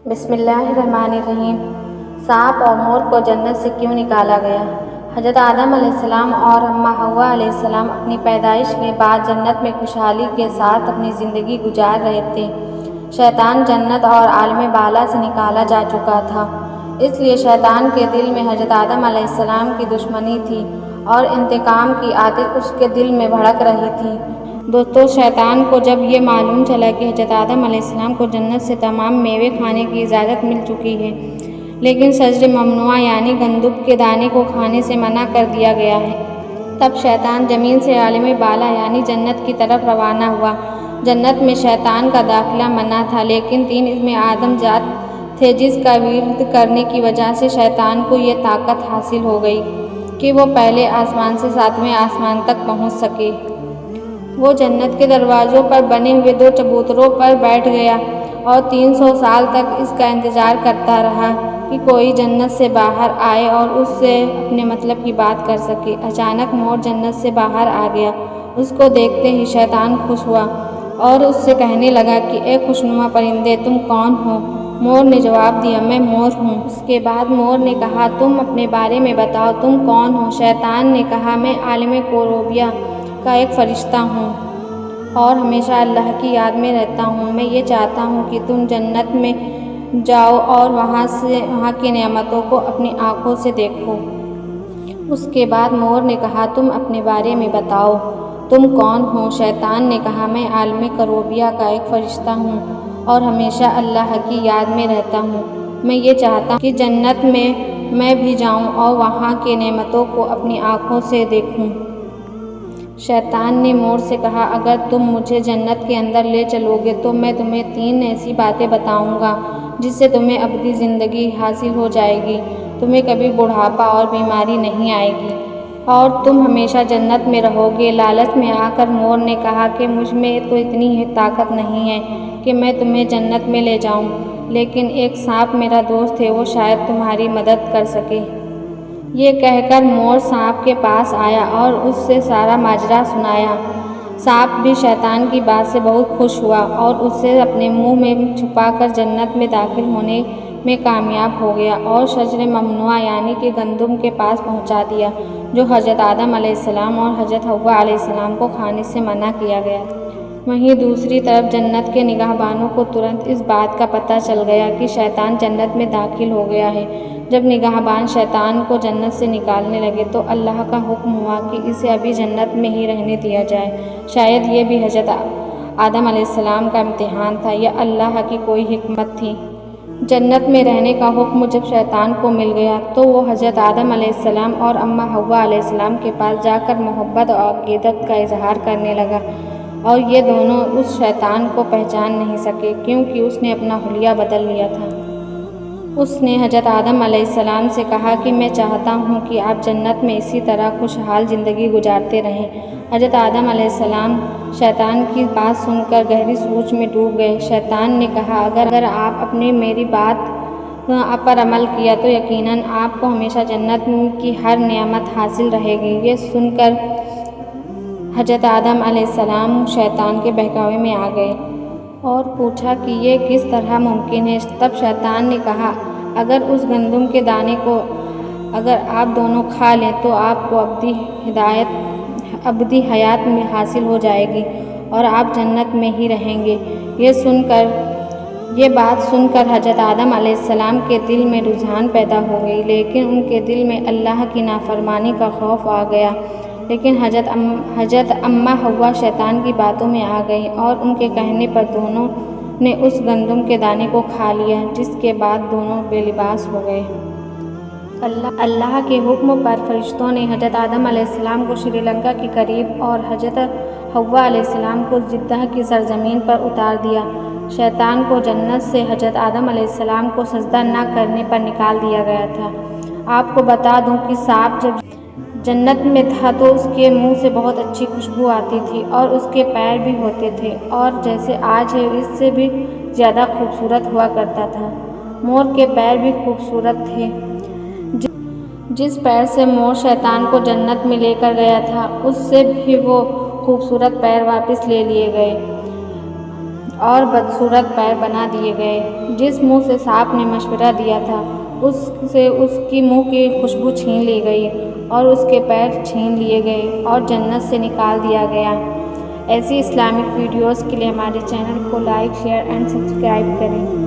بسم اللہ الرحمن الرحیم۔ سانپ اور مور کو جنت سے کیوں نکالا گیا؟ حضرت آدم علیہ السلام اور اماں حوا علیہ السلام اپنی پیدائش کے بعد جنت میں خوشحالی کے ساتھ اپنی زندگی گزار رہے تھے۔ شیطان جنت اور عالم بالا سے نکالا جا چکا تھا، اس لیے شیطان کے دل میں حضرت آدم علیہ السلام کی دشمنی تھی اور انتقام کی آتش اس کے دل میں بھڑک رہی تھی۔ دوستو، شیطان کو جب یہ معلوم چلا کہ حضرت آدم علیہ السلام کو جنت سے تمام میوے کھانے کی اجازت مل چکی ہے، لیکن شجر ممنوعہ یعنی گندم کے دانے کو کھانے سے منع کر دیا گیا ہے، تب شیطان زمین سے عالم بالا یعنی جنت کی طرف روانہ ہوا۔ جنت میں شیطان کا داخلہ منع تھا، لیکن 3 اسم آدم ذات تھے جس کا ورد کرنے کی وجہ سے شیطان کو یہ طاقت حاصل ہو گئی کہ وہ پہلے آسمان سے 7ویں آسمان تک پہنچ سکے۔ وہ جنت کے دروازوں پر بنے ہوئے 2 چبوتروں پر بیٹھ گیا اور 300 سال تک اس کا انتظار کرتا رہا کہ کوئی جنت سے باہر آئے اور اس سے اپنے مطلب کی بات کر سکے۔ اچانک مور جنت سے باہر آ گیا۔ اس کو دیکھتے ہی شیطان خوش ہوا اور اس سے کہنے لگا کہ اے خوشنما پرندے، تم کون ہو؟ مور نے جواب دیا، میں مور ہوں۔ اس کے بعد مور نے کہا، تم اپنے بارے میں بتاؤ، تم کون ہو؟ شیطان نے کہا، میں عالم کروبیہ کا ایک فرشتہ ہوں اور ہمیشہ اللہ کی یاد میں رہتا ہوں۔ میں یہ چاہتا ہوں کہ تم جنت میں جاؤ اور وہاں کی نعمتوں کو اپنی آنکھوں سے دیکھو۔ اس کے بعد مور نے کہا، تم اپنے بارے میں بتاؤ، تم کون ہو؟ شیطان نے کہا، میں عالم کروبیہ کا ایک فرشتہ ہوں اور ہمیشہ اللہ کی یاد میں رہتا ہوں۔ میں یہ چاہتا ہوں کہ جنت میں بھی جاؤں اور وہاں کی نعمتوں کو اپنی آنکھوں سے دیکھوں۔ شیطان نے مور سے کہا، اگر تم مجھے جنت کے اندر لے چلو گے تو میں تمہیں 3 ایسی باتیں بتاؤں گا جس سے تمہیں ابدی زندگی حاصل ہو جائے گی، تمہیں کبھی بڑھاپا اور بیماری نہیں آئے گی اور تم ہمیشہ جنت میں رہو گے۔ لالچ میں آ کر مور نے کہا کہ مجھ میں تو اتنی طاقت نہیں ہے کہ میں تمہیں جنت میں لے جاؤں، لیکن ایک سانپ میرا دوست ہے، وہ شاید تمہاری مدد کر سکے۔ یہ کہہ کر مور سانپ کے پاس آیا اور اس سے سارا ماجرا سنایا۔ سانپ بھی شیطان کی بات سے بہت خوش ہوا اور اسے اپنے منہ میں چھپا کر جنت میں داخل ہونے میں کامیاب ہو گیا اور شجر ممنوعہ یعنی کہ گندم کے پاس پہنچا دیا، جو حضرت آدم علیہ السلام اور حضرت حوا علیہ السلام کو کھانے سے منع کیا گیا تھا۔ وہیں دوسری طرف جنت کے نگہبانوں کو ترنت اس بات کا پتہ چل گیا کہ شیطان جنت میں داخل ہو گیا ہے۔ جب نگہبان شیطان کو جنت سے نکالنے لگے تو اللہ کا حکم ہوا کہ اسے ابھی جنت میں ہی رہنے دیا جائے۔ شاید یہ بھی حضرت آدم علیہ السلام کا امتحان تھا یا اللہ کی کوئی حکمت تھی۔ جنت میں رہنے کا حکم جب شیطان کو مل گیا تو وہ حضرت آدم علیہ السلام اور اماں حوا علیہ السلام کے پاس جا کر محبت اور عقیدت کا اظہار کرنے لگا، اور یہ دونوں اس شیطان کو پہچان نہیں سکے کیونکہ اس نے اپنا حلیہ بدل لیا تھا۔ اس نے حضرت آدم علیہ السلام سے کہا کہ میں چاہتا ہوں کہ آپ جنت میں اسی طرح خوشحال زندگی گزارتے رہیں۔ حضرت آدم علیہ السلام شیطان کی بات سن کر گہری سوچ میں ڈوب گئے۔ شیطان نے کہا، اگر آپ نے میری بات پر عمل کیا تو یقیناً آپ کو ہمیشہ جنت کی ہر نعمت حاصل رہے گی۔ یہ سن کر حضرت آدم علیہ السلام شیطان کے بہکاوے میں آ گئے اور پوچھا کہ یہ کس طرح ممکن ہے؟ تب شیطان نے کہا، اگر اس گندم کے دانے کو اگر آپ دونوں کھا لیں تو آپ کو ابدی حیات میں حاصل ہو جائے گی اور آپ جنت میں ہی رہیں گے۔ یہ بات سن کر حضرت آدم علیہ السلام کے دل میں رجحان پیدا ہو گئی، لیکن ان کے دل میں اللہ کی نافرمانی کا خوف آ گیا۔ لیکن حضرت اماں حوا شیطان کی باتوں میں آ گئیں اور ان کے کہنے پر دونوں نے اس گندم کے دانے کو کھا لیا، جس کے بعد دونوں بے لباس ہو گئے۔ اللہ کے حکم پر فرشتوں نے حضرت آدم علیہ السلام کو سری لنکا کے قریب اور حضرت حوا علیہ السلام کو جدہ کی سرزمین پر اتار دیا۔ شیطان کو جنت سے حضرت آدم علیہ السلام کو سجدہ نہ کرنے پر نکال دیا گیا تھا۔ آپ کو بتا دوں کہ سانپ جب جنت میں تھا تو اس کے منہ سے بہت اچھی خوشبو آتی تھی اور اس کے پیر بھی ہوتے تھے اور جیسے آج ہے اس سے بھی زیادہ خوبصورت ہوا کرتا تھا۔ مور کے پیر بھی خوبصورت تھے۔ جس پیر سے مور شیطان کو جنت میں لے کر گیا تھا، اس سے بھی وہ خوبصورت پیر واپس لے لیے گئے۔ اور بدصورت پیر بنا دیے گئے۔ جس منہ سے سانپ نے مشورہ دیا تھا اس سے اس کی منہ کی خوشبو چھین لی گئی اور اس کے پیر چھین لیے گئے اور جنت سے نکال دیا گیا۔ ایسی اسلامک ویڈیوز کے لیے ہمارے چینل کو لائک، شیئر اینڈ سبسکرائب کریں۔